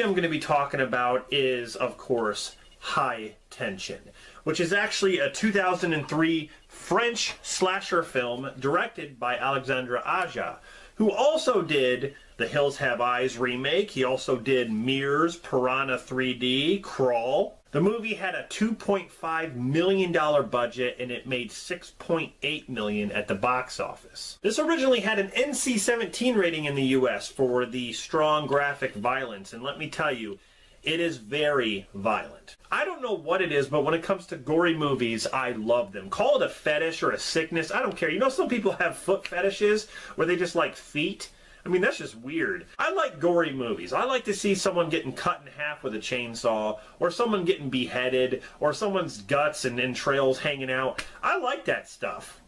I'm going to be talking about is, of course, High Tension, which is actually a 2003 French slasher film directed by Alexandre Aja, who also did The Hills Have Eyes remake. He also did Mirrors, Piranha 3D, Crawl. The movie had a $2.5 million budget and it made $6.8 million at the box office. This originally had an NC-17 rating in the US for the strong graphic violence, and let me tell you, it is very violent. I don't know what it is, but when it comes to gory movies, I love them. Call it a fetish or a sickness, I don't care. You know, some people have foot fetishes where they just like feet. I mean, that's just weird. I like gory movies. I like to see someone getting cut in half with a chainsaw, or someone getting beheaded, or someone's guts and entrails hanging out. I like that stuff.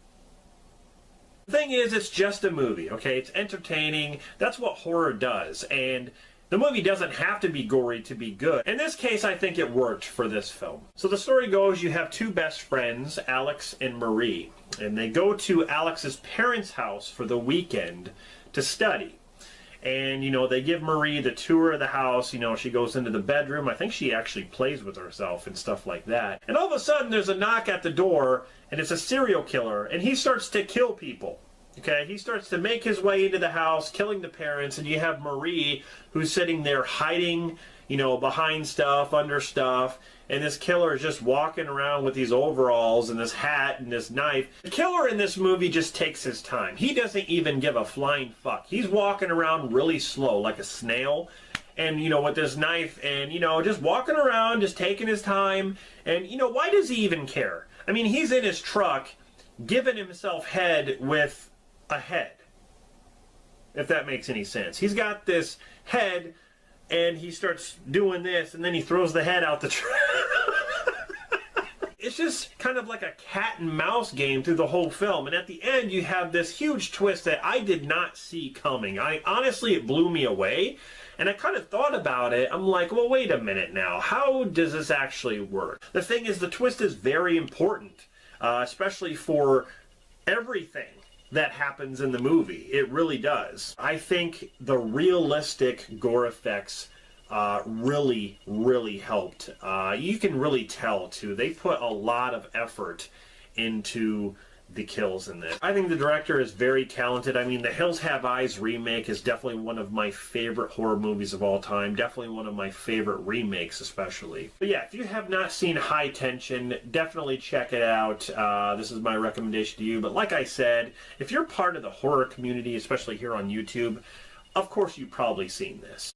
The thing is, it's just a movie, okay? It's entertaining. That's what horror does, and the movie doesn't have to be gory to be good. In this case, I think it worked for this film. So the story goes, you have two best friends, Alex and Marie, and they go to Alex's parents' house for the weekend to study. And, you know, they give Marie the tour of the house. You know, she goes into the bedroom. I think she actually plays with herself and stuff like that. And all of a sudden, there's a knock at the door, and it's a serial killer, and he starts to kill people. Okay, he starts to make his way into the house, killing the parents, and you have Marie, who's sitting there hiding, you know, behind stuff, under stuff, and this killer is just walking around with these overalls and this hat and this knife. The killer in this movie just takes his time. He doesn't even give a flying fuck. He's walking around really slow, like a snail, and, you know, with this knife, and, you know, just walking around, just taking his time, and, you know, why does he even care? I mean, he's in his truck, giving himself head with a head, if that makes any sense. He's got this head, and he starts doing this, and then he throws the head out the truck. It's just kind of like a cat and mouse game through the whole film, and at the end you have this huge twist that I did not see coming. Honestly, it blew me away, and I kind of thought about it. I'm like, well, wait a minute now, how does this actually work? The thing is, the twist is very important, especially for everything that happens in the movie. It really does. I think the realistic gore effects really, really helped. You can really tell, too. They put a lot of effort into the kills in this. I think the director is very talented. I mean, The Hills Have Eyes remake is definitely one of my favorite horror movies of all time. Definitely one of my favorite remakes, especially. But yeah, if you have not seen High Tension, definitely check it out. This is my recommendation to you. But like I said, if you're part of the horror community, especially here on YouTube, of course you've probably seen this.